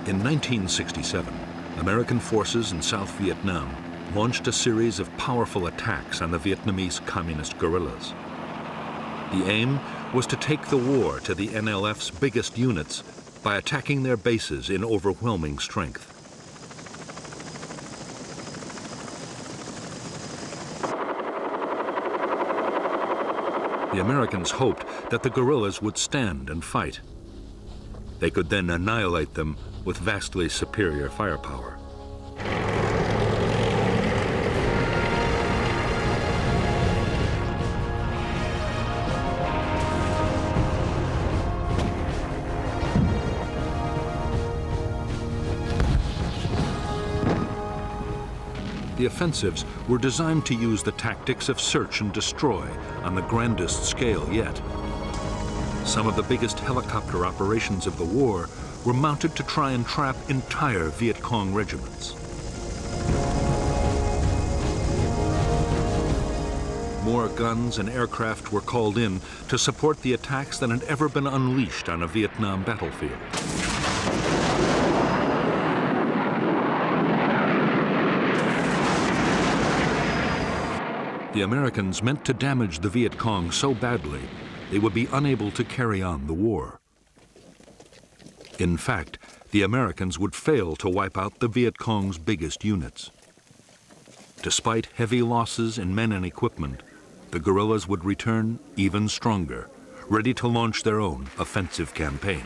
In 1967, American forces in South Vietnam launched a series of powerful attacks on the Vietnamese communist guerrillas. The aim was to take the war to the NLF's biggest units by attacking their bases in overwhelming strength. The Americans hoped that the guerrillas would stand and fight. They could then annihilate them with vastly superior firepower. The offensives were designed to use the tactics of search and destroy on the grandest scale yet. Some of the biggest helicopter operations of the war were mounted to try and trap entire Viet Cong regiments. More guns and aircraft were called in to support the attacks than had ever been unleashed on a Vietnam battlefield. The Americans meant to damage the Viet Cong so badly they would be unable to carry on the war. In fact, the Americans would fail to wipe out the Viet Cong's biggest units. Despite heavy losses in men and equipment, the guerrillas would return even stronger, ready to launch their own offensive campaign.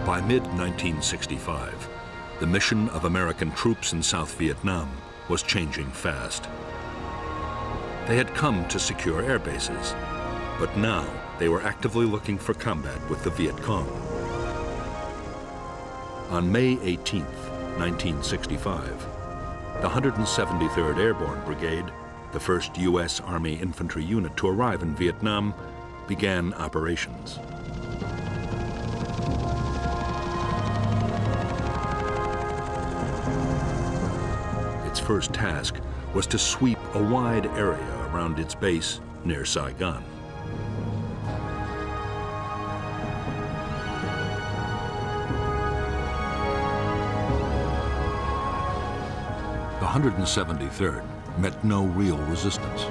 By mid-1965, the mission of American troops in South Vietnam was changing fast. They had come to secure air bases, but now they were actively looking for combat with the Viet Cong. On May 18, 1965, the 173rd Airborne Brigade, the first U.S. Army infantry unit to arrive in Vietnam, began operations. Its first task was to sweep a wide area around its base near Saigon. The 173rd met no real resistance.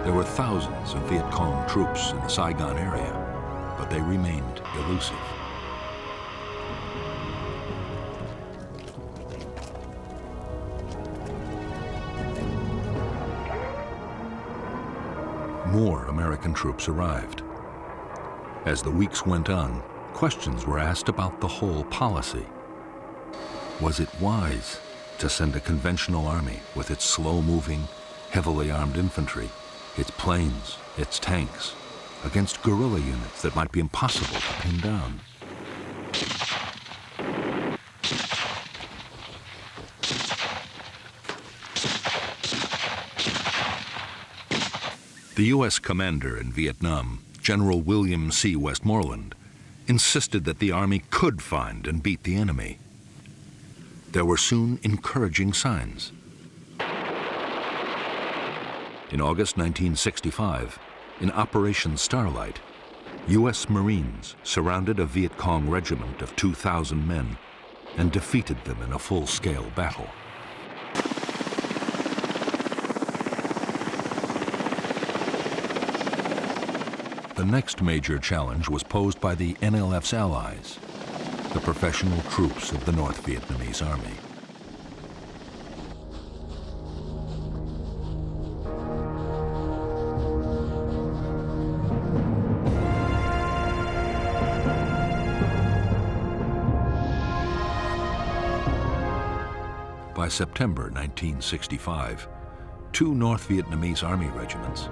There were thousands of Viet Cong troops in the Saigon area, but they remained elusive. More American troops arrived. As the weeks went on, questions were asked about the whole policy. Was it wise to send a conventional army with its slow-moving, heavily armed infantry, its planes, its tanks, against guerrilla units that might be impossible to pin down? The U.S. commander in Vietnam, General William C. Westmoreland, insisted that the Army could find and beat the enemy. There were soon encouraging signs. In August 1965, in Operation Starlight, U.S. Marines surrounded a Viet Cong regiment of 2,000 men and defeated them in a full-scale battle. The next major challenge was posed by the NLF's allies, the professional troops of the North Vietnamese Army. By September 1965, two North Vietnamese Army regiments,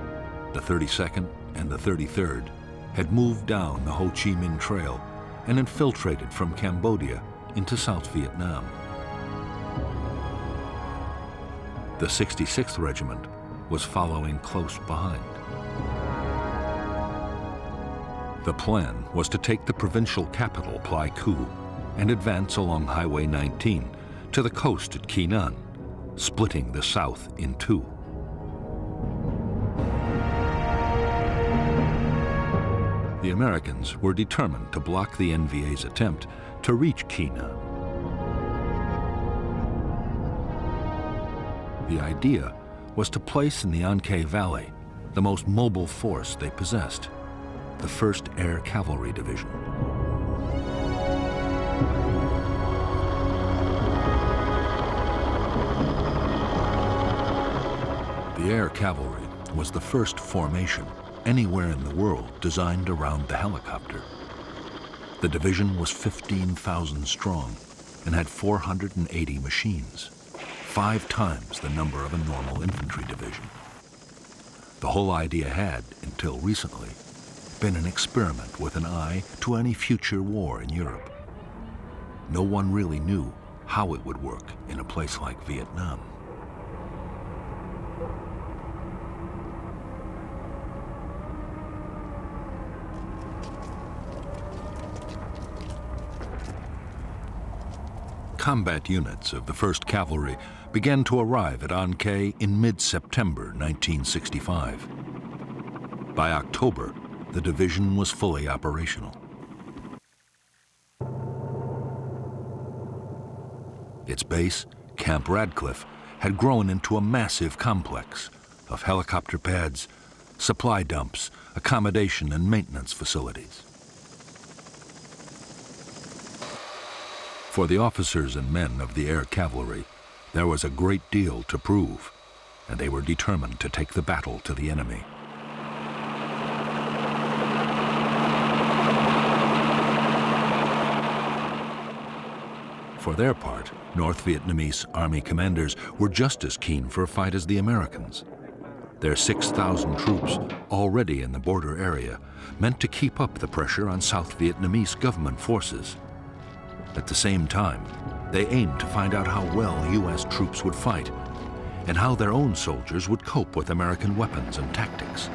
the 32nd and the 33rd, had moved down the Ho Chi Minh Trail and infiltrated from Cambodia into South Vietnam. The 66th Regiment, was following close behind. The plan was to take the provincial capital, Pleiku, and advance along Highway 19 to the coast at Keenan, splitting the South in two. The Americans were determined to block the NVA's attempt to reach Keenan. The idea was to place in the Ankei Valley the most mobile force they possessed, the 1st Air Cavalry Division. The Air Cavalry was the first formation anywhere in the world designed around the helicopter. The division was 15,000 strong and had 480 machines, 5 times the number of a normal infantry division. The whole idea had, until recently, been an experiment with an eye to any future war in Europe. No one really knew how it would work in a place like Vietnam. Combat units of the 1st Cavalry began to arrive at An Khe in mid-September 1965. By October, the division was fully operational. Its base, Camp Radcliffe, had grown into a massive complex of helicopter pads, supply dumps, accommodation and maintenance facilities. For the officers and men of the Air Cavalry, there was a great deal to prove, and they were determined to take the battle to the enemy. For their part, North Vietnamese Army commanders were just as keen for a fight as the Americans. Their 6,000 troops, already in the border area, meant to keep up the pressure on South Vietnamese government forces. At the same time, they aimed to find out how well U.S. troops would fight and how their own soldiers would cope with American weapons and tactics.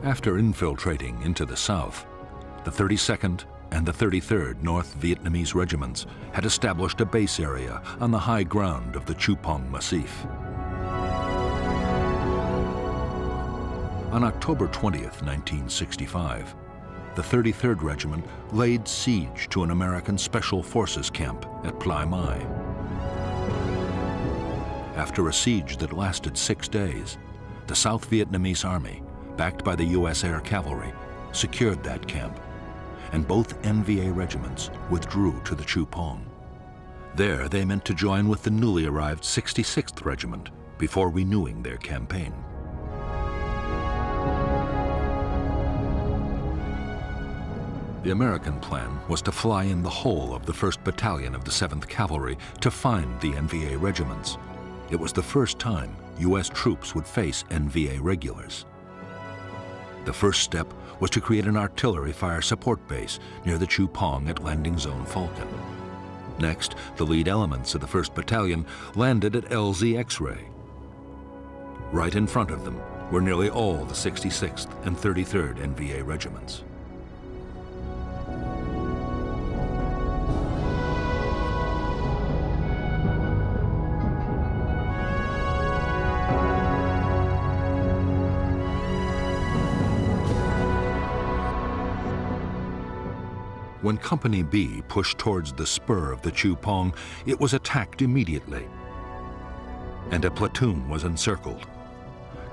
After infiltrating into the South, the 32nd and the 33rd North Vietnamese regiments had established a base area on the high ground of the Chupong Massif. On October 20th, 1965, the 33rd Regiment laid siege to an American Special Forces camp at Plai Mai. After a siege that lasted 6 days, the South Vietnamese Army, backed by the U.S. Air Cavalry, secured that camp, and both NVA regiments withdrew to the Chupong. There, they meant to join with the newly arrived 66th Regiment before renewing their campaign. The American plan was to fly in the whole of the 1st Battalion of the 7th Cavalry to find the NVA regiments. It was the first time U.S. troops would face NVA regulars. The first step was to create an artillery fire support base near the Chupong at Landing Zone Falcon. Next, the lead elements of the 1st Battalion landed at LZ X-Ray. Right in front of them were nearly all the 66th and 33rd NVA regiments. When Company B pushed towards the spur of the Chupong, it was attacked immediately, and a platoon was encircled.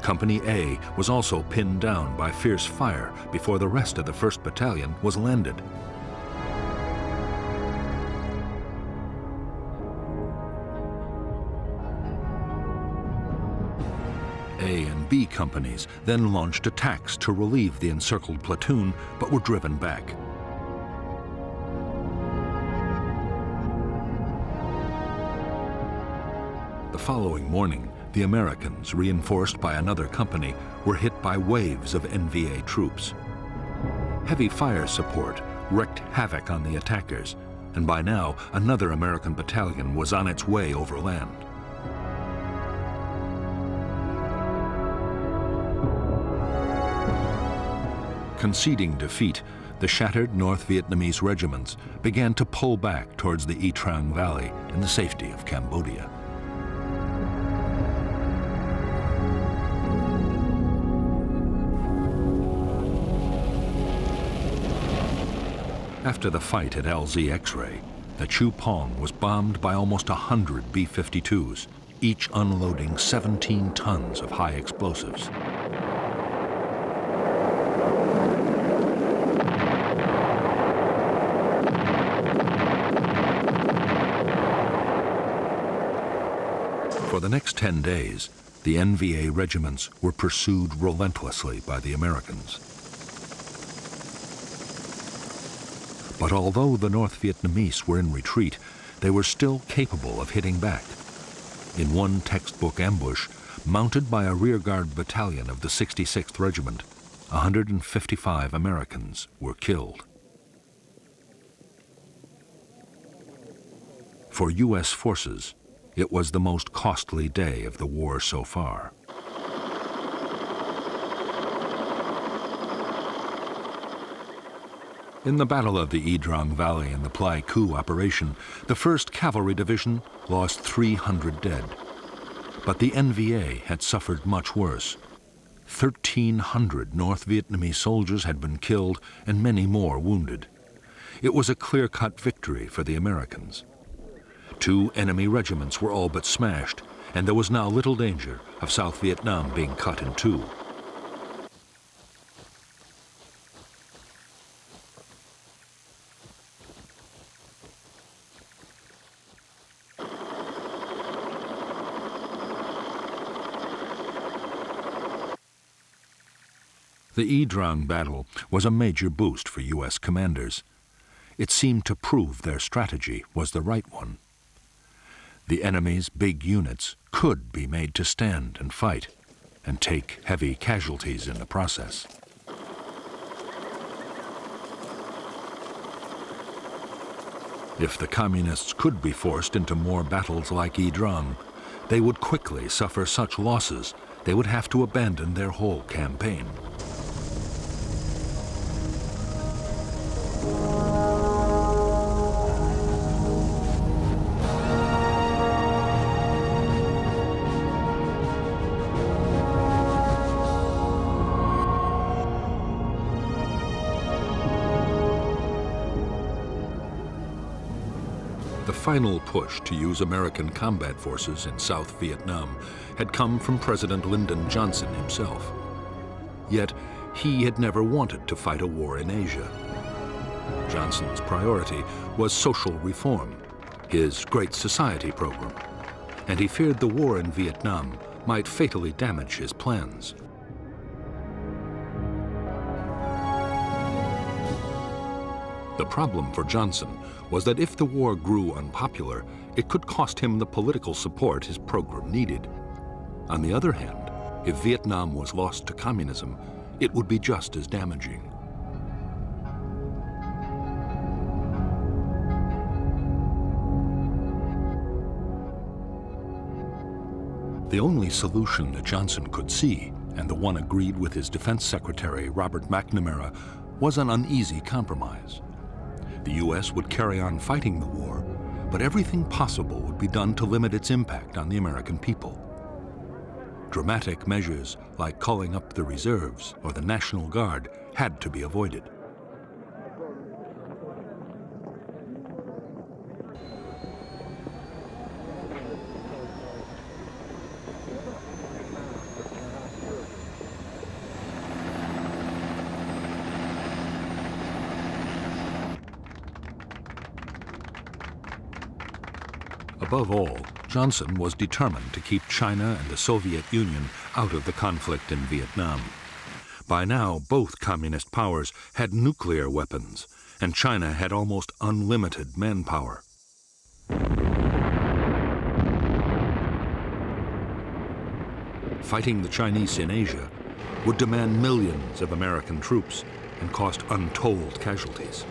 Company A was also pinned down by fierce fire before the rest of the 1st Battalion was landed. A and B companies then launched attacks to relieve the encircled platoon, but were driven back. The following morning, the Americans, reinforced by another company, were hit by waves of NVA troops. Heavy fire support wreaked havoc on the attackers, and by now another American battalion was on its way overland. Conceding defeat, the shattered North Vietnamese regiments began to pull back towards the Y Trang Valley in the safety of Cambodia. After the fight at LZ X-Ray, the Chu Pong was bombed by almost 100 B-52s, each unloading 17 tons of high explosives. For the next 10 days, the NVA regiments were pursued relentlessly by the Americans. But although the North Vietnamese were in retreat, they were still capable of hitting back. In one textbook ambush, mounted by a rearguard battalion of the 66th Regiment, 155 Americans were killed. For U.S. forces, it was the most costly day of the war so far. In the Battle of the Y Trang Valley and the Pleiku operation, the 1st Cavalry Division lost 300 dead. But the NVA had suffered much worse. 1,300 North Vietnamese soldiers had been killed and many more wounded. It was a clear-cut victory for the Americans. 2 enemy regiments were all but smashed, and there was now little danger of South Vietnam being cut in two. The Y Trang battle was a major boost for U.S. commanders. It seemed to prove their strategy was the right one. The enemy's big units could be made to stand and fight, and take heavy casualties in the process. If the Communists could be forced into more battles like Y Trang, they would quickly suffer such losses they would have to abandon their whole campaign. The final push to use American combat forces in South Vietnam had come from President Lyndon Johnson himself. Yet, he had never wanted to fight a war in Asia. Johnson's priority was social reform, his Great Society program, and he feared the war in Vietnam might fatally damage his plans. The problem for Johnson was that if the war grew unpopular, it could cost him the political support his program needed. On the other hand, if Vietnam was lost to communism, it would be just as damaging. The only solution that Johnson could see, and the one agreed with his Defense Secretary Robert McNamara, was an uneasy compromise. The U.S. would carry on fighting the war, but everything possible would be done to limit its impact on the American people. Dramatic measures like calling up the reserves or the National Guard had to be avoided. Above all, Johnson was determined to keep China and the Soviet Union out of the conflict in Vietnam. By now, both communist powers had nuclear weapons, and China had almost unlimited manpower. fighting the Chinese in Asia, would demand millions of American troops and cost untold casualties.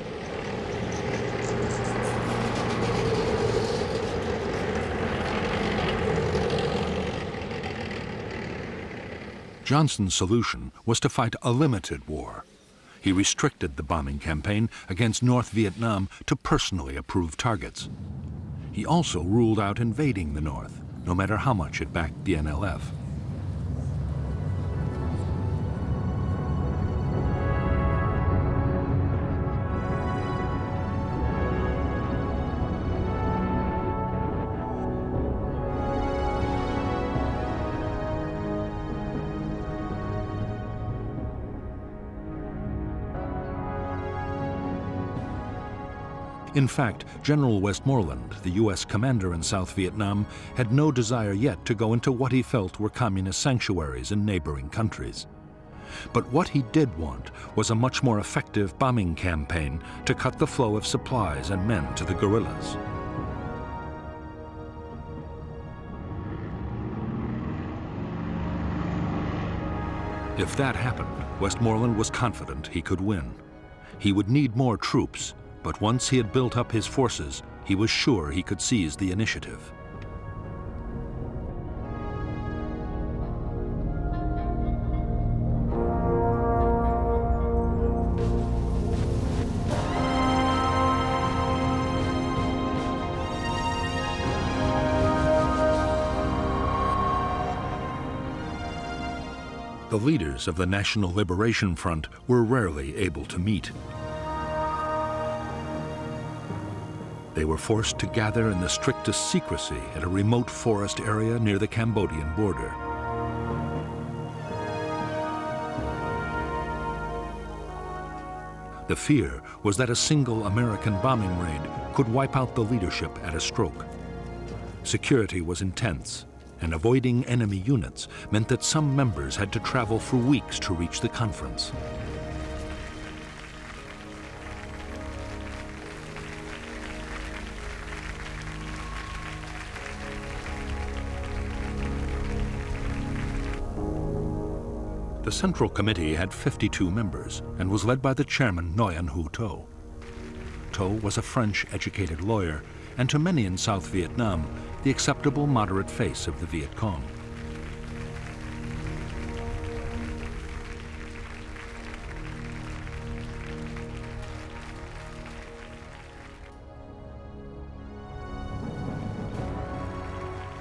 Johnson's solution was to fight a limited war. He restricted the bombing campaign against North Vietnam to personally approved targets. He also ruled out invading the North, no matter how much it backed the NLF. In fact, General Westmoreland, the U.S. commander in South Vietnam, had no desire yet to go into what he felt were communist sanctuaries in neighboring countries. But what he did want was a much more effective bombing campaign to cut the flow of supplies and men to the guerrillas. If that happened, Westmoreland was confident he could win. He would need more troops, but once he had built up his forces, he was sure he could seize the initiative. The leaders of the National Liberation Front were rarely able to meet. They were forced to gather in the strictest secrecy at a remote forest area near the Cambodian border. The fear was that a single American bombing raid could wipe out the leadership at a stroke. Security was intense, and avoiding enemy units meant that some members had to travel for weeks to reach the conference. The Central Committee had 52 members and was led by the chairman, Nguyen Hue To. To was a French-educated lawyer and to many in South Vietnam, the acceptable moderate face of the Viet Cong.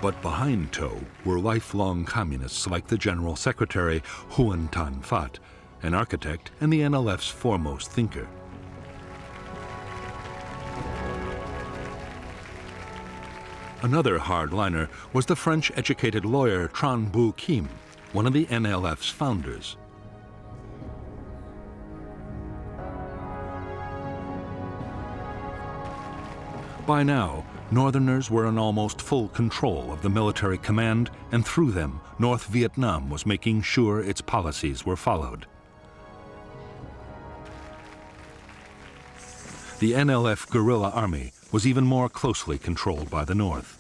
But behind To were lifelong communists like the General Secretary Huon Tan Phat, an architect and the NLF's foremost thinker. Another hardliner was the French-educated lawyer Tran Bu Kim, one of the NLF's founders. By now, Northerners were in almost full control of the military command, and through them, North Vietnam was making sure its policies were followed. The NLF guerrilla army was even more closely controlled by the North.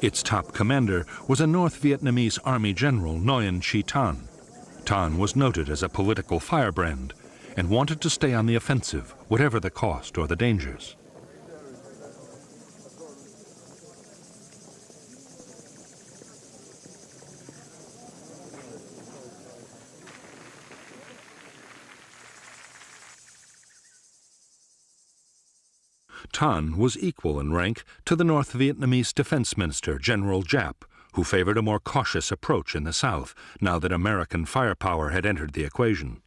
Its top commander was a North Vietnamese Army General Nguyen Chi Thanh. Thanh was noted as a political firebrand and wanted to stay on the offensive, whatever the cost or the dangers. Thanh was equal in rank to the North Vietnamese Defense Minister, General Giap, who favored a more cautious approach in the South, now that American firepower had entered the equation.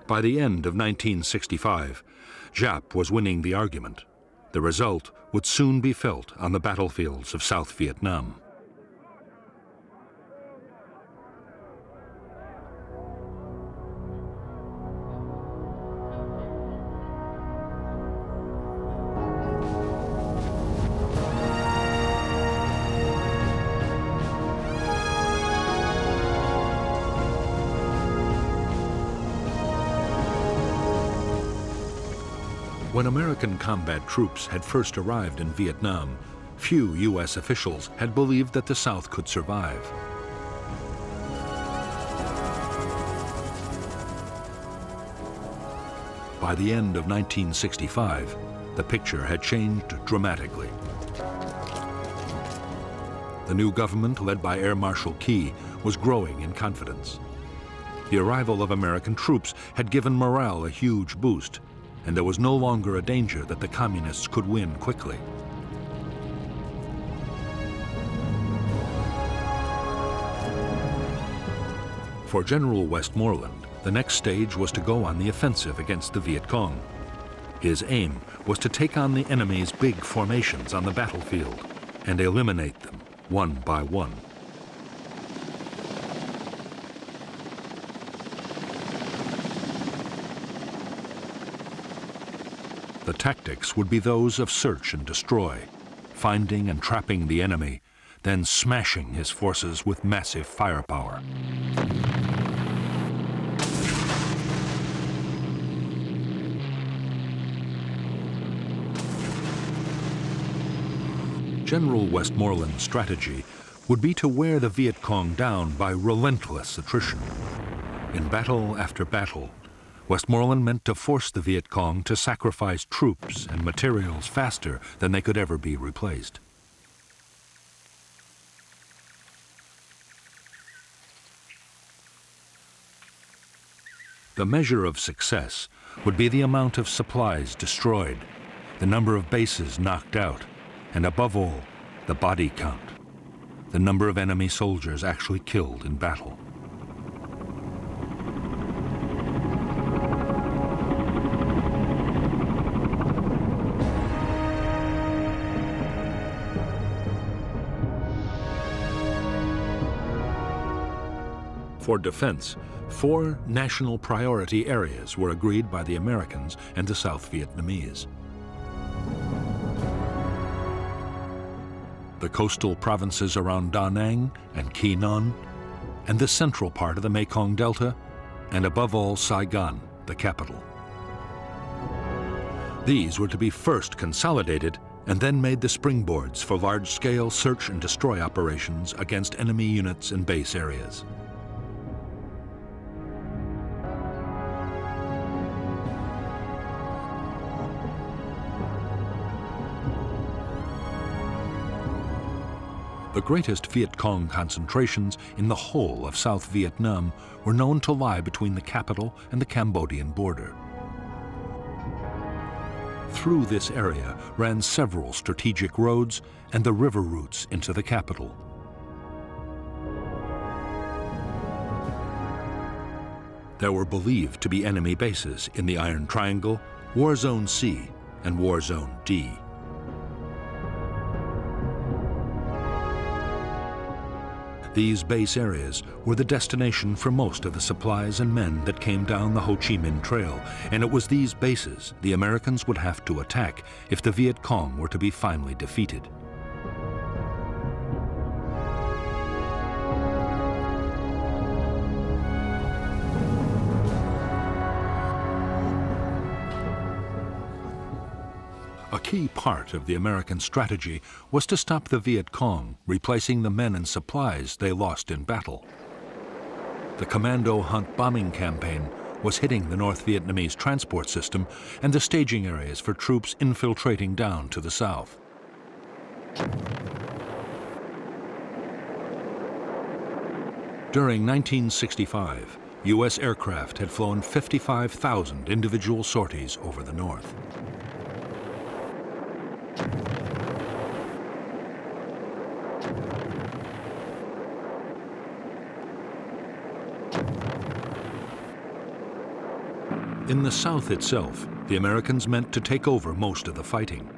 By the end of 1965, Giap was winning the argument. The result would soon be felt on the battlefields of South Vietnam. When American combat troops had first arrived in Vietnam, few U.S. officials had believed that the South could survive. By the end of 1965, the picture had changed dramatically. The new government, led by Air Marshal Key, was growing in confidence. The arrival of American troops had given morale a huge boost, and there was no longer a danger that the communists could win quickly. For General Westmoreland, the next stage was to go on the offensive against the Viet Cong. His aim was to take on the enemy's big formations on the battlefield and eliminate them one by one. The tactics would be those of search and destroy, finding and trapping the enemy, then smashing his forces with massive firepower. General Westmoreland's strategy would be to wear the Viet Cong down by relentless attrition. In battle after battle, Westmoreland meant to force the Viet Cong to sacrifice troops and materials faster than they could ever be replaced. The measure of success would be the amount of supplies destroyed, the number of bases knocked out, and above all, the body count, the number of enemy soldiers actually killed in battle. For defense, 4 national priority areas were agreed by the Americans and the South Vietnamese. The coastal provinces around Da Nang and Quy Nhon, and the central part of the Mekong Delta, and above all Saigon, the capital. These were to be first consolidated and then made the springboards for large-scale search and destroy operations against enemy units and base areas. The greatest Viet Cong concentrations in the whole of South Vietnam were known to lie between the capital and the Cambodian border. Through this area ran several strategic roads and the river routes into the capital. There were believed to be enemy bases in the Iron Triangle, War Zone C, and War Zone D. These base areas were the destination for most of the supplies and men that came down the Ho Chi Minh Trail, and it was these bases the Americans would have to attack if the Viet Cong were to be finally defeated. A key part of the American strategy was to stop the Viet Cong, replacing the men and supplies they lost in battle. The Commando Hunt bombing campaign was hitting the North Vietnamese transport system and the staging areas for troops infiltrating down to the south. During 1965, U.S. aircraft had flown 55,000 individual sorties over the north. In the South itself, the Americans meant to take over most of the fighting.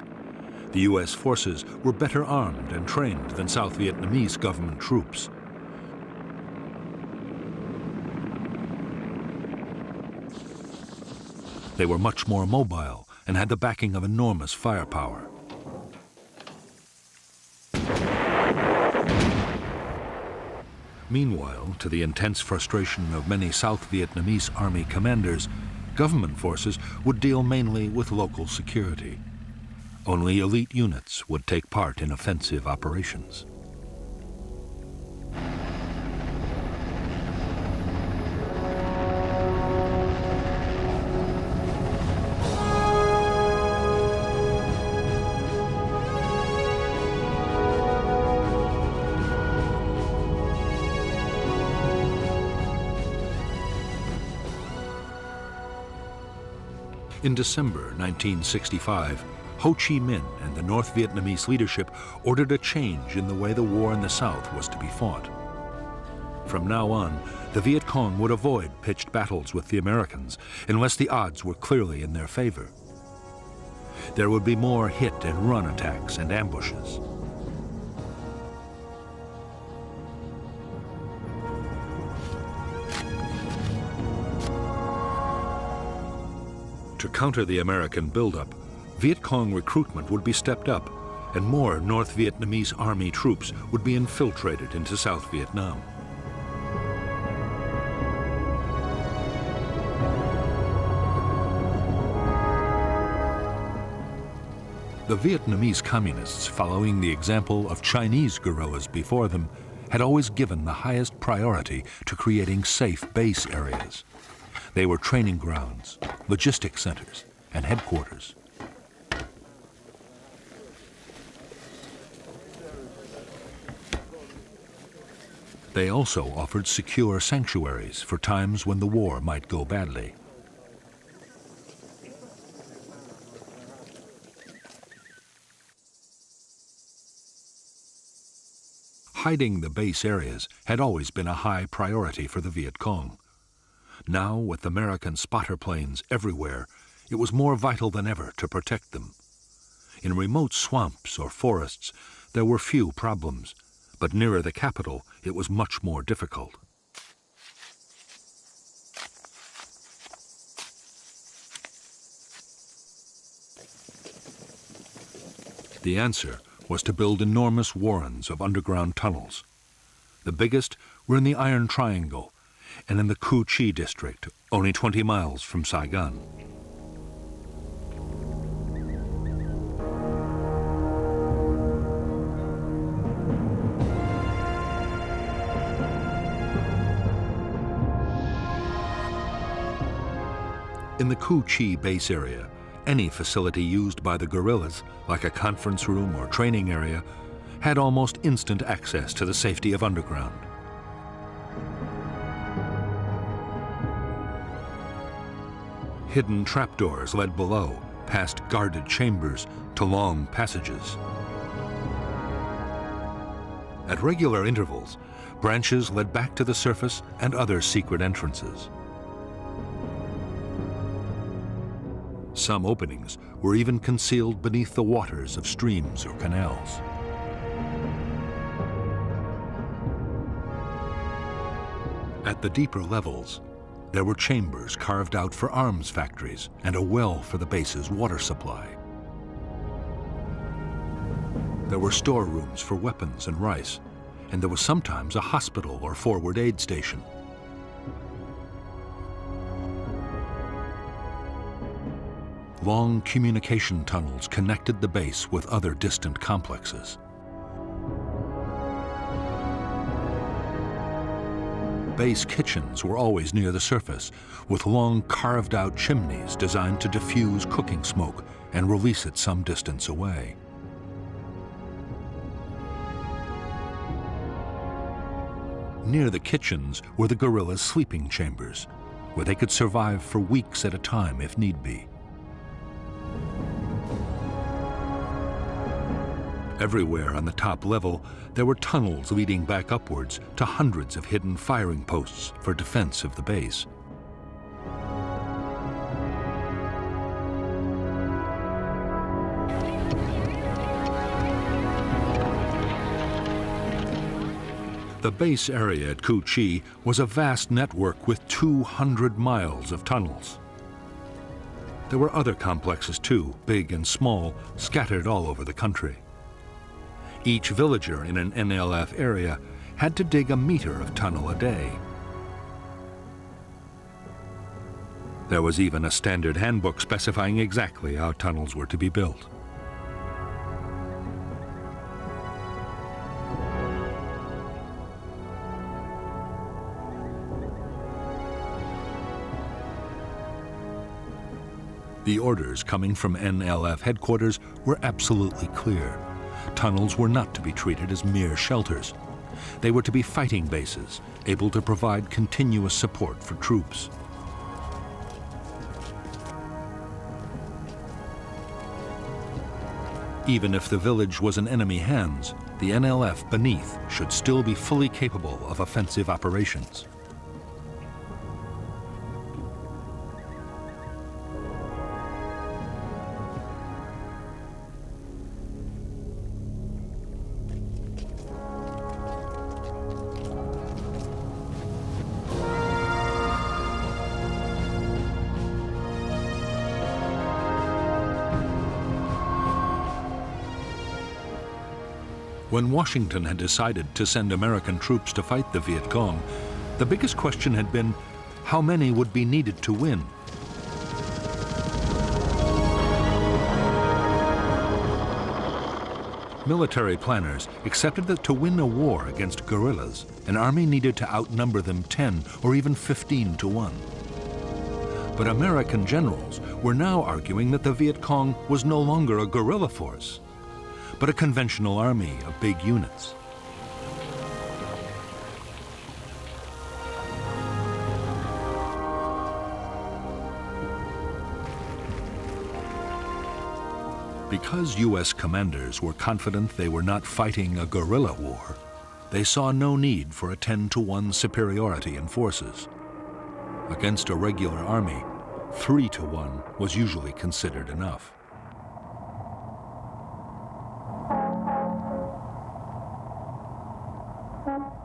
The U.S. forces were better armed and trained than South Vietnamese government troops. They were much more mobile and had the backing of enormous firepower. Meanwhile, to the intense frustration of many South Vietnamese army commanders, Government forces would deal mainly with local security. Only elite units would take part in offensive operations. In December 1965, Ho Chi Minh and the North Vietnamese leadership ordered a change in the way the war in the South was to be fought. From now on, the Viet Cong would avoid pitched battles with the Americans unless the odds were clearly in their favor. There would be more hit and run attacks and ambushes. To counter the American buildup, Viet Cong recruitment would be stepped up, and more North Vietnamese Army troops would be infiltrated into South Vietnam. The Vietnamese communists, following the example of Chinese guerrillas before them, had always given the highest priority to creating safe base areas. They were training grounds, logistics centers, and headquarters. They also offered secure sanctuaries for times when the war might go badly. Hiding the base areas had always been a high priority for the Viet Cong. Now, with American spotter planes everywhere, it was more vital than ever to protect them. In remote swamps or forests, there were few problems, but nearer the capital, it was much more difficult. The answer was to build enormous warrens of underground tunnels. The biggest were in the Iron Triangle and in the Cu Chi district, only 20 miles from Saigon. In the Cu Chi base area, any facility used by the guerrillas, like a conference room or training area, had almost instant access to the safety of underground. Hidden trapdoors led below, past guarded chambers to long passages. At regular intervals, branches led back to the surface and other secret entrances. Some openings were even concealed beneath the waters of streams or canals. At the deeper levels, there were chambers carved out for arms factories and a well for the base's water supply. There were storerooms for weapons and rice, and there was sometimes a hospital or forward aid station. Long communication tunnels connected the base with other distant complexes. Base kitchens were always near the surface, with long carved-out chimneys designed to diffuse cooking smoke and release it some distance away. Near the kitchens were the guerrillas' sleeping chambers, where they could survive for weeks at a time if need be. Everywhere on the top level, there were tunnels leading back upwards to hundreds of hidden firing posts for defense of the base. The base area at Cu Chi was a vast network with 200 miles of tunnels. There were other complexes too, big and small, scattered all over the country. Each villager in an NLF area had to dig a meter of tunnel a day. There was even a standard handbook specifying exactly how tunnels were to be built. The orders coming from NLF headquarters were absolutely clear. Tunnels were not to be treated as mere shelters. They were to be fighting bases, able to provide continuous support for troops. Even if the village was in enemy hands, the NLF beneath should still be fully capable of offensive operations. When Washington had decided to send American troops to fight the Viet Cong, the biggest question had been how many would be needed to win. Military planners accepted that to win a war against guerrillas, an army needed to outnumber them 10 or even 15 to 1. But American generals were now arguing that the Viet Cong was no longer a guerrilla force, but a conventional army of big units. Because U.S. commanders were confident they were not fighting a guerrilla war, they saw no need for a 10-to-1 superiority in forces. Against a regular army, 3-to-1 was usually considered enough.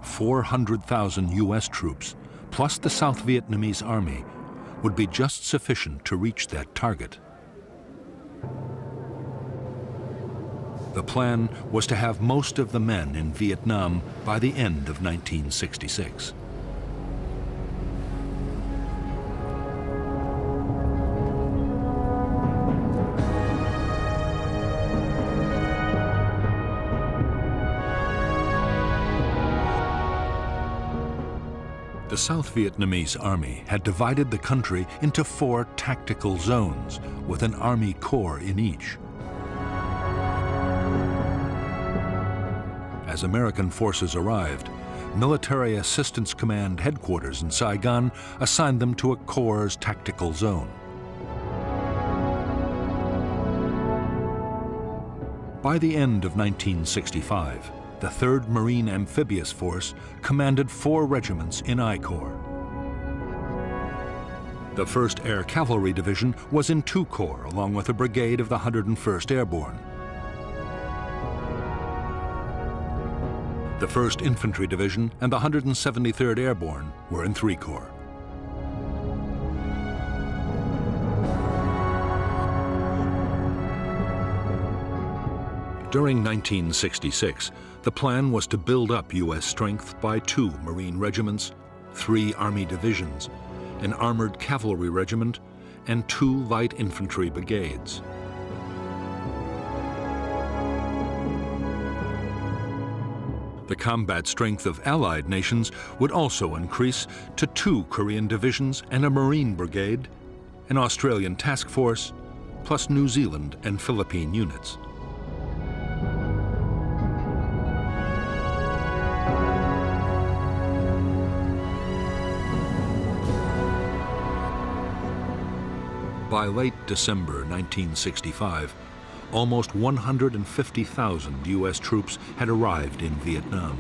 $400,000 U.S. troops, plus the South Vietnamese army, would be just sufficient to reach that target. The plan was to have most of the men in Vietnam by the end of 1966. The South Vietnamese army had divided the country into 4 tactical zones, with an army corps in each. As American forces arrived, Military Assistance Command headquarters in Saigon assigned them to a corps' tactical zone. By the end of 1965, the 3rd Marine Amphibious Force commanded 4 regiments in I Corps. The 1st Air Cavalry Division was in II Corps, along with a brigade of the 101st Airborne. The 1st Infantry Division and the 173rd Airborne were in III Corps. During 1966, the plan was to build up U.S. strength by 2 Marine regiments, 3 Army divisions, an armored cavalry regiment, and 2 light infantry brigades. The combat strength of allied nations would also increase to 2 Korean divisions and a Marine brigade, an Australian task force, plus New Zealand and Philippine units. By late December 1965, almost 150,000 U.S. troops had arrived in Vietnam.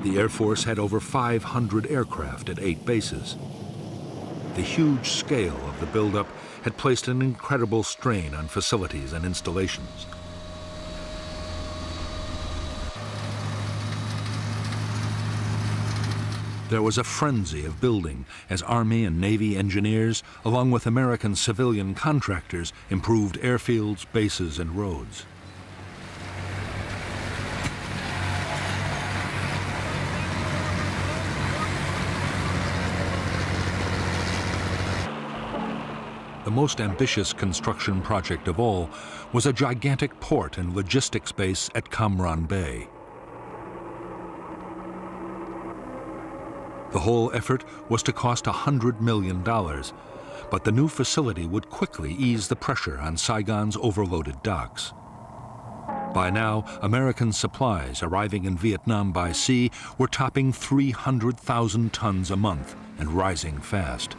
The Air Force had over 500 aircraft at 8 bases. The huge scale of the buildup had placed an incredible strain on facilities and installations. There was a frenzy of building as Army and Navy engineers, along with American civilian contractors, improved airfields, bases, and roads. The most ambitious construction project of all was a gigantic port and logistics base at Cam Ranh Bay. The whole effort was to cost $100 million, but the new facility would quickly ease the pressure on Saigon's overloaded docks. By now, American supplies arriving in Vietnam by sea were topping 300,000 tons a month and rising fast.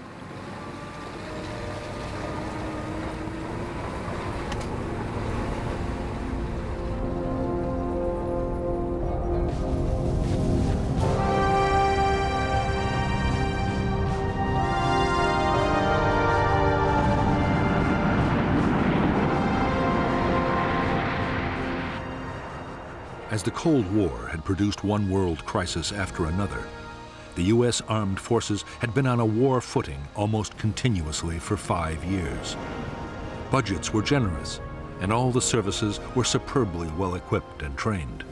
As the Cold War had produced one world crisis after another, the U.S. armed forces had been on a war footing almost continuously for 5 years. Budgets were generous, and all the services were superbly well equipped and trained.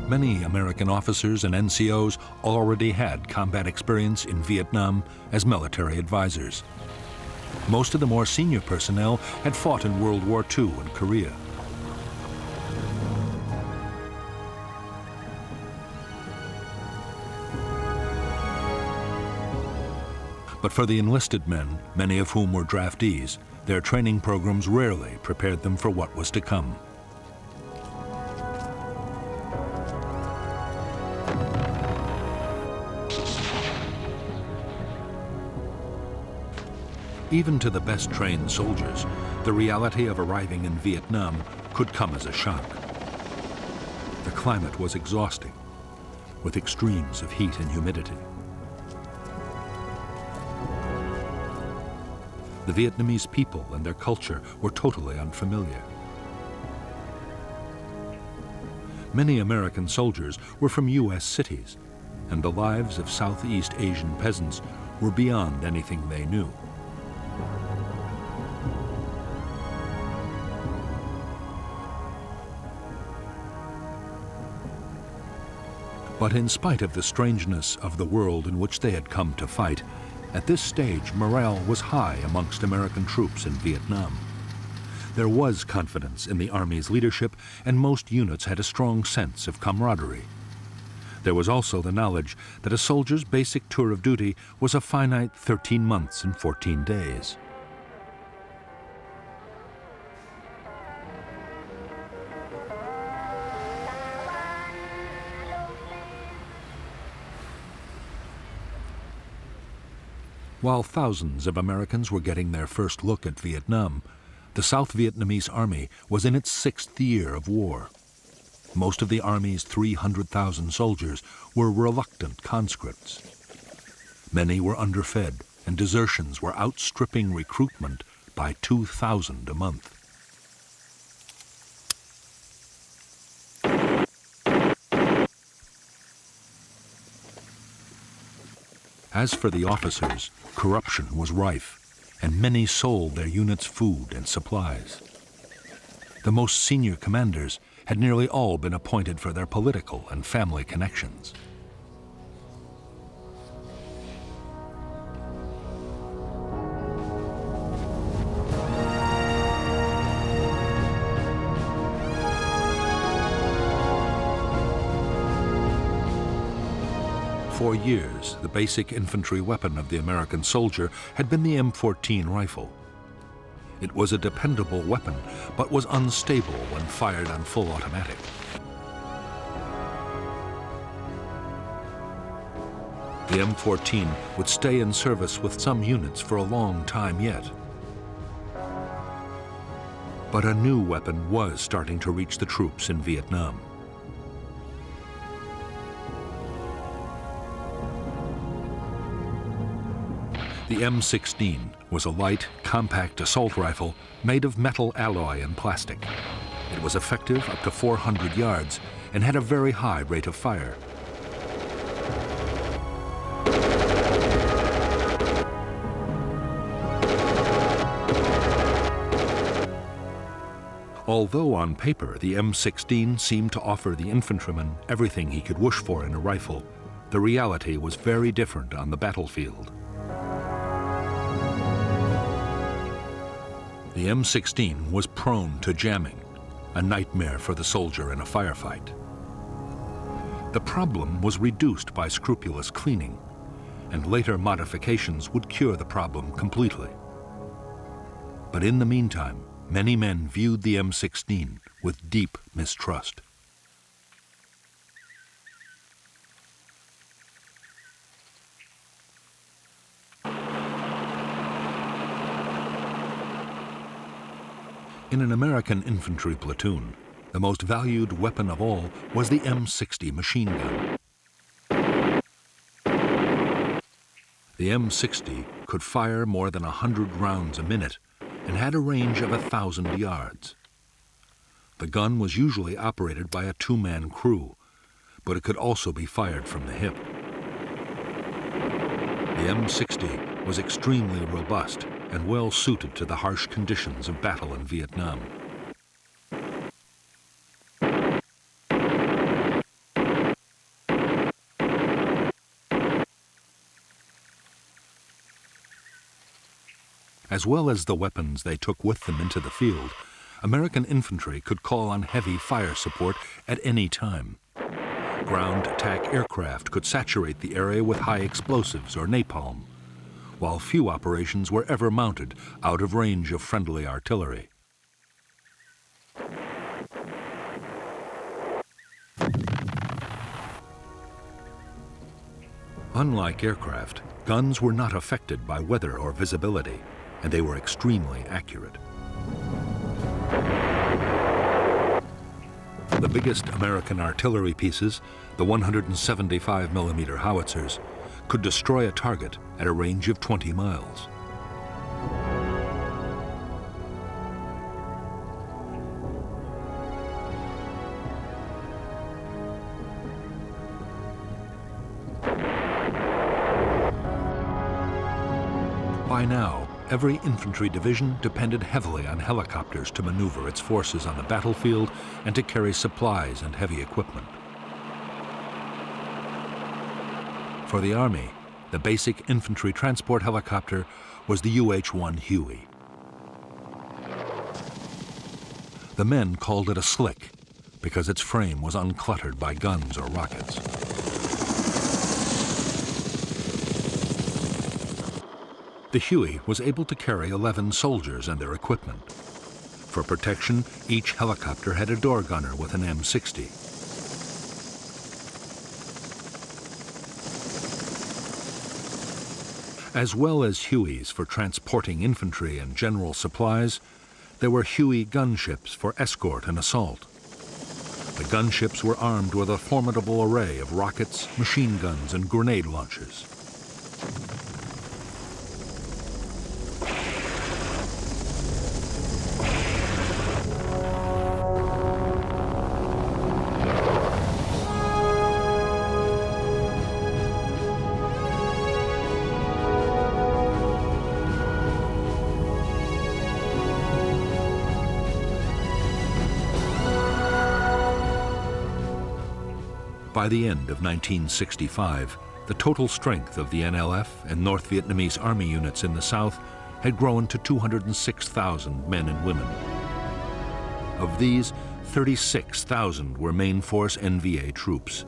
Many American officers and NCOs already had combat experience in Vietnam as military advisors. Most of the more senior personnel had fought in World War II and Korea. But for the enlisted men, many of whom were draftees, their training programs rarely prepared them for what was to come. Even to the best trained soldiers, the reality of arriving in Vietnam could come as a shock. The climate was exhausting, with extremes of heat and humidity. The Vietnamese people and their culture were totally unfamiliar. Many American soldiers were from U.S. cities, and the lives of Southeast Asian peasants were beyond anything they knew. But in spite of the strangeness of the world in which they had come to fight, at this stage morale was high amongst American troops in Vietnam. There was confidence in the Army's leadership, and most units had a strong sense of camaraderie. There was also the knowledge that a soldier's basic tour of duty was a finite 13 months and 14 days. While thousands of Americans were getting their first look at Vietnam, the South Vietnamese Army was in its 6th year of war. Most of the Army's 300,000 soldiers were reluctant conscripts. Many were underfed, and desertions were outstripping recruitment by 2,000 a month. As for the officers, corruption was rife, and many sold their units food and supplies. The most senior commanders had nearly all been appointed for their political and family connections. For years, the basic infantry weapon of the American soldier had been the M14 rifle. It was a dependable weapon, but was unstable when fired on full automatic. The M14 would stay in service with some units for a long time yet. But a new weapon was starting to reach the troops in Vietnam. The M16 was a light, compact assault rifle made of metal alloy and plastic. It was effective up to 400 yards and had a very high rate of fire. Although on paper the M16 seemed to offer the infantryman everything he could wish for in a rifle, the reality was very different on the battlefield. The M16 was prone to jamming, a nightmare for the soldier in a firefight. The problem was reduced by scrupulous cleaning, and later modifications would cure the problem completely. But in the meantime, many men viewed the M16 with deep mistrust. In an American infantry platoon, the most valued weapon of all was the M60 machine gun. The M60 could fire more than 100 rounds a minute and had a range of 1,000 yards. The gun was usually operated by a two-man crew, but it could also be fired from the hip. The M60 was extremely robust and well suited to the harsh conditions of battle in Vietnam. As well as the weapons they took with them into the field, American infantry could call on heavy fire support at any time. Ground attack aircraft could saturate the area with high explosives or napalm, while few operations were ever mounted out of range of friendly artillery. Unlike aircraft, guns were not affected by weather or visibility, and they were extremely accurate. The biggest American artillery pieces, the 175mm howitzers, could destroy a target at a range of 20 miles. By now, every infantry division depended heavily on helicopters to maneuver its forces on the battlefield and to carry supplies and heavy equipment. For the Army, the basic infantry transport helicopter was the UH-1 Huey. The men called it a slick because its frame was uncluttered by guns or rockets. The Huey was able to carry 11 soldiers and their equipment. For protection, each helicopter had a door gunner with an M60. As well as Hueys for transporting infantry and general supplies, there were Huey gunships for escort and assault. The gunships were armed with a formidable array of rockets, machine guns, and grenade launchers. By the end of 1965, the total strength of the NLF and North Vietnamese Army units in the South had grown to 206,000 men and women. Of these, 36,000 were main force NVA troops.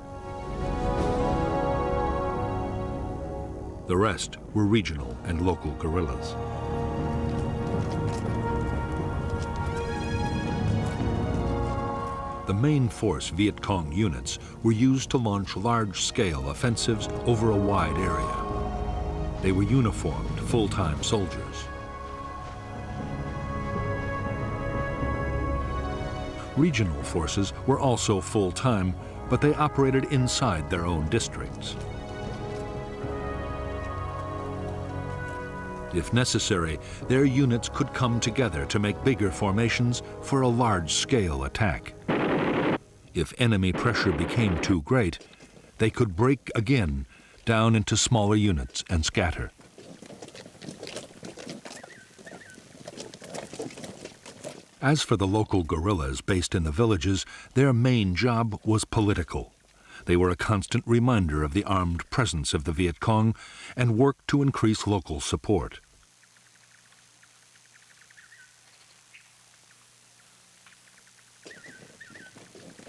The rest were regional and local guerrillas. The main force Viet Cong units were used to launch large-scale offensives over a wide area. They were uniformed, full-time soldiers. Regional forces were also full-time, but they operated inside their own districts. If necessary, their units could come together to make bigger formations for a large-scale attack. If enemy pressure became too great, they could break again down into smaller units and scatter. As for the local guerrillas based in the villages, their main job was political. They were a constant reminder of the armed presence of the Viet Cong and worked to increase local support.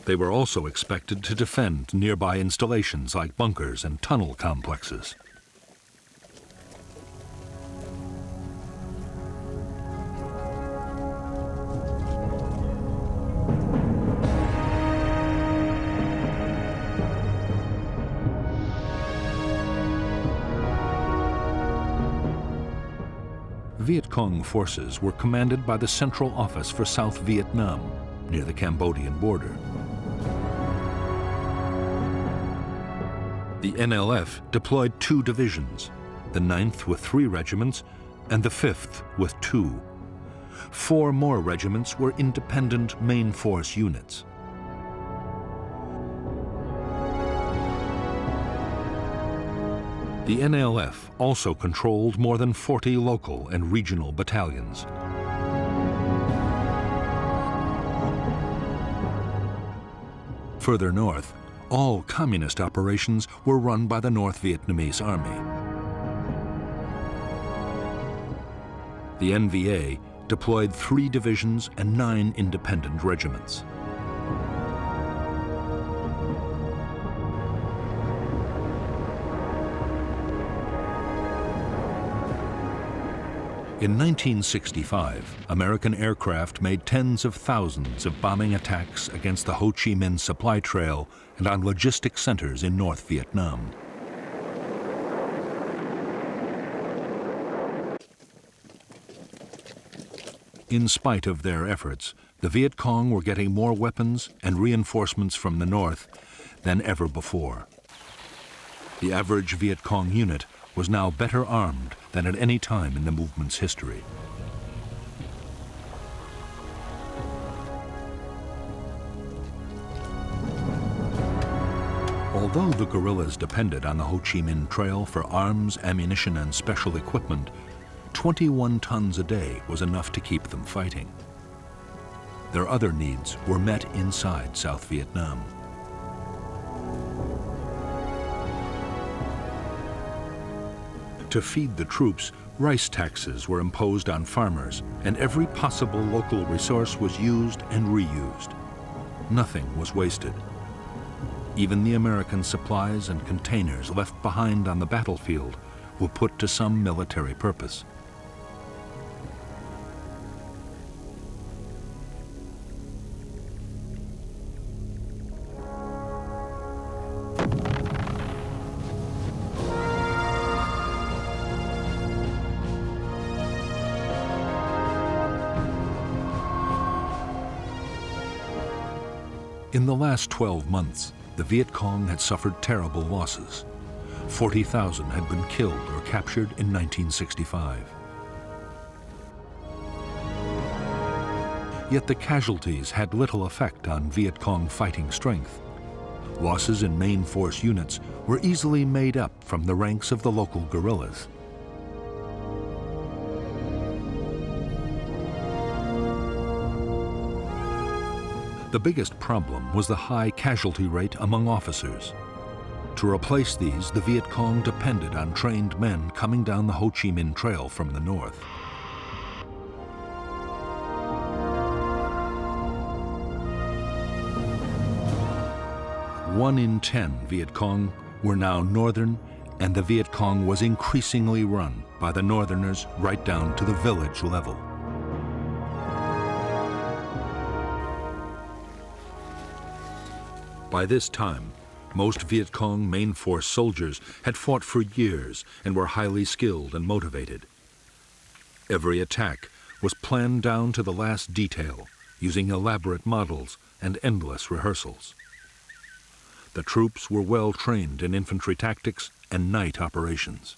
They were also expected to defend nearby installations like bunkers and tunnel complexes. Viet Cong forces were commanded by the Central Office for South Vietnam, near the Cambodian border. The NLF deployed 2 divisions, the 9th with 3 regiments and the 5th with 2. 4 more regiments were independent main force units. The NLF also controlled more than 40 local and regional battalions. Further north, all communist operations were run by the North Vietnamese Army. The NVA deployed 3 divisions and 9 independent regiments. In 1965, American aircraft made tens of thousands of bombing attacks against the Ho Chi Minh supply trail and on logistic centers in North Vietnam. In spite of their efforts, the Viet Cong were getting more weapons and reinforcements from the north than ever before. The average Viet Cong unit was now better armed than at any time in the movement's history. Although the guerrillas depended on the Ho Chi Minh Trail for arms, ammunition, and special equipment, 21 tons a day was enough to keep them fighting. Their other needs were met inside South Vietnam. To feed the troops, rice taxes were imposed on farmers, and every possible local resource was used and reused. Nothing was wasted. Even the American supplies and containers left behind on the battlefield were put to some military purpose. In the last 12 months, the Viet Cong had suffered terrible losses. 40,000 had been killed or captured in 1965. Yet the casualties had little effect on Viet Cong fighting strength. Losses in main force units were easily made up from the ranks of the local guerrillas. The biggest problem was the high casualty rate among officers. To replace these, the Viet Cong depended on trained men coming down the Ho Chi Minh Trail from the north. One in 10 Viet Cong were now northern, and the Viet Cong was increasingly run by the northerners right down to the village level. By this time, most Viet Cong main force soldiers had fought for years and were highly skilled and motivated. Every attack was planned down to the last detail, using elaborate models and endless rehearsals. The troops were well trained in infantry tactics and night operations.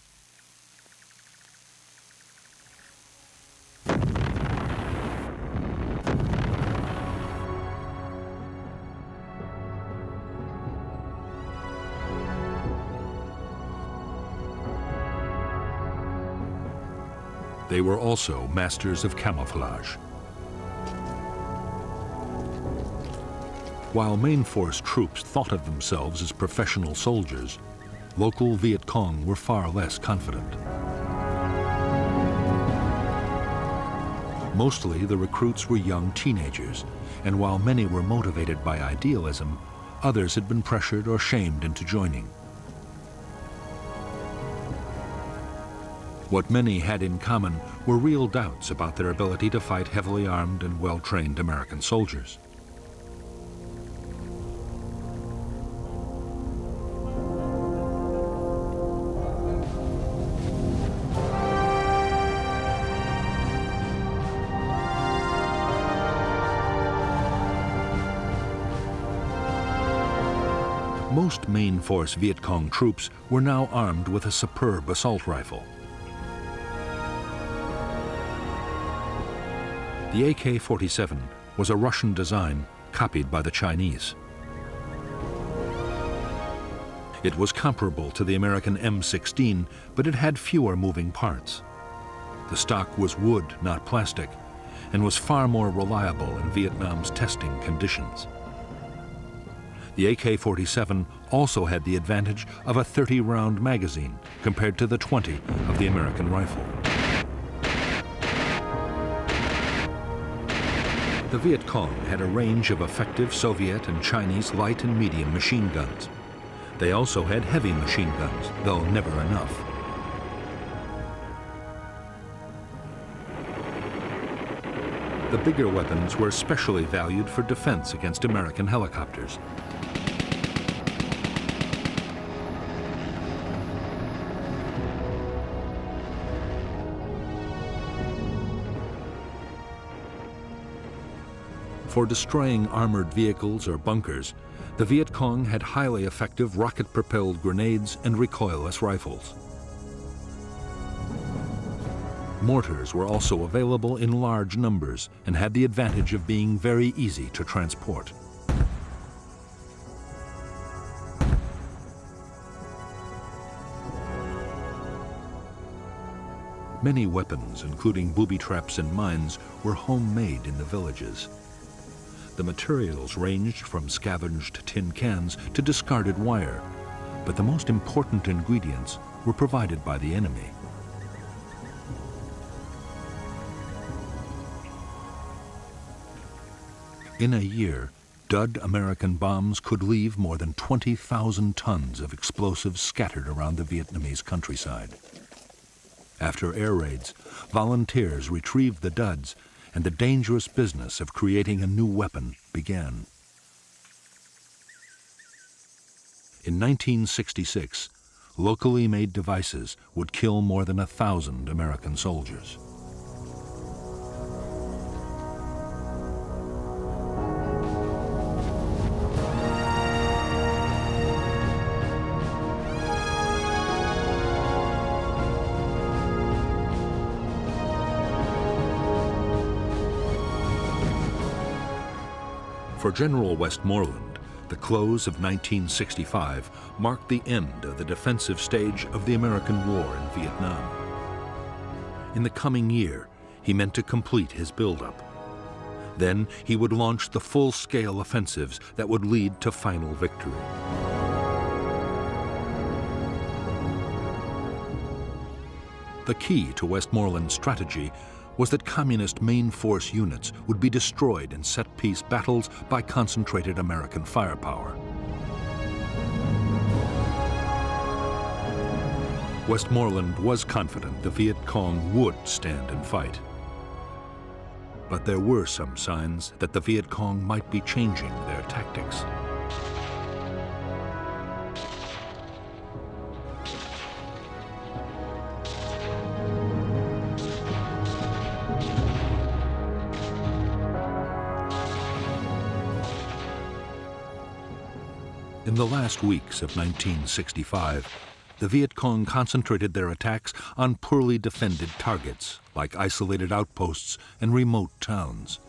They were also masters of camouflage. While main force troops thought of themselves as professional soldiers, local Viet Cong were far less confident. Mostly the recruits were young teenagers, and while many were motivated by idealism, others had been pressured or shamed into joining. What many had in common were real doubts about their ability to fight heavily armed and well-trained American soldiers. Most main force Viet Cong troops were now armed with a superb assault rifle. The AK-47 was a Russian design copied by the Chinese. It was comparable to the American M16, but it had fewer moving parts. The stock was wood, not plastic, and was far more reliable in Vietnam's testing conditions. The AK-47 also had the advantage of a 30-round magazine compared to the 20 of the American rifle. The Viet Cong had a range of effective Soviet and Chinese light and medium machine guns. They also had heavy machine guns, though never enough. The bigger weapons were especially valued for defense against American helicopters. For destroying armored vehicles or bunkers, the Viet Cong had highly effective rocket-propelled grenades and recoilless rifles. Mortars were also available in large numbers and had the advantage of being very easy to transport. Many weapons, including booby traps and mines, were homemade in the villages. The materials ranged from scavenged tin cans to discarded wire, but the most important ingredients were provided by the enemy. In a year, dud American bombs could leave more than 20,000 tons of explosives scattered around the Vietnamese countryside. After air raids, volunteers retrieved the duds, and the dangerous business of creating a new weapon began. In 1966, locally made devices would kill more than 1,000 American soldiers. For General Westmoreland, the close of 1965 marked the end of the defensive stage of the American war in Vietnam. In the coming year, he meant to complete his buildup. Then he would launch the full-scale offensives that would lead to final victory. The key to Westmoreland's strategy was that communist main force units would be destroyed in set-piece battles by concentrated American firepower. Westmoreland was confident the Viet Cong would stand and fight. But there were some signs that the Viet Cong might be changing their tactics. In the last weeks of 1965, the Viet Cong concentrated their attacks on poorly defended targets, like isolated outposts and remote towns.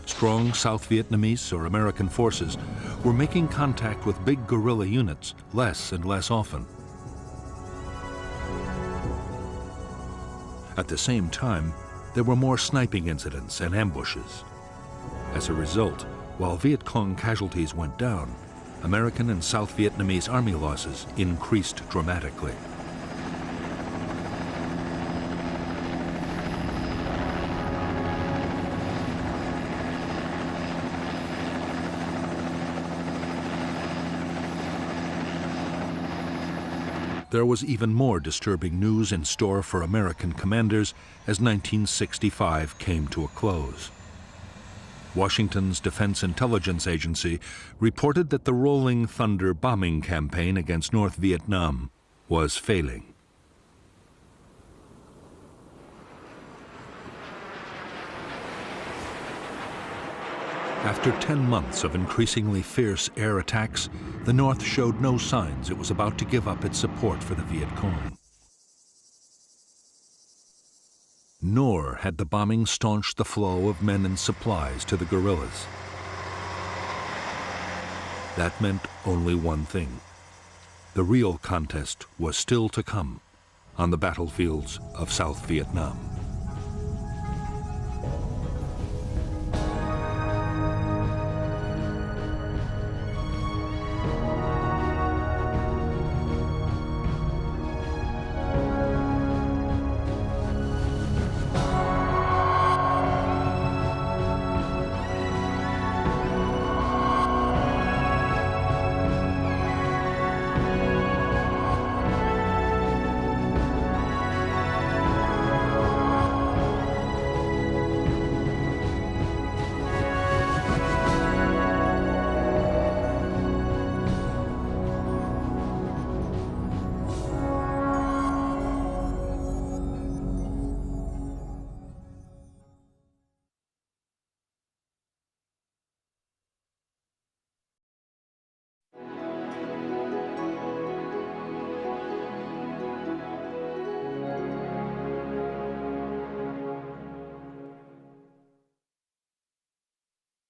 Strong South Vietnamese or American forces were making contact with big guerrilla units less and less often. At the same time, there were more sniping incidents and ambushes. As a result, While Viet Cong casualties went down, American and South Vietnamese army losses increased dramatically. There was even more disturbing news in store for American commanders as 1965 came to a close. Washington's Defense Intelligence Agency reported that the Rolling Thunder bombing campaign against North Vietnam was failing. After 10 months of increasingly fierce air attacks, the North showed no signs it was about to give up its support for the Viet Cong. Nor had the bombing staunched the flow of men and supplies to the guerrillas. That meant only one thing. The real contest was still to come on the battlefields of South Vietnam.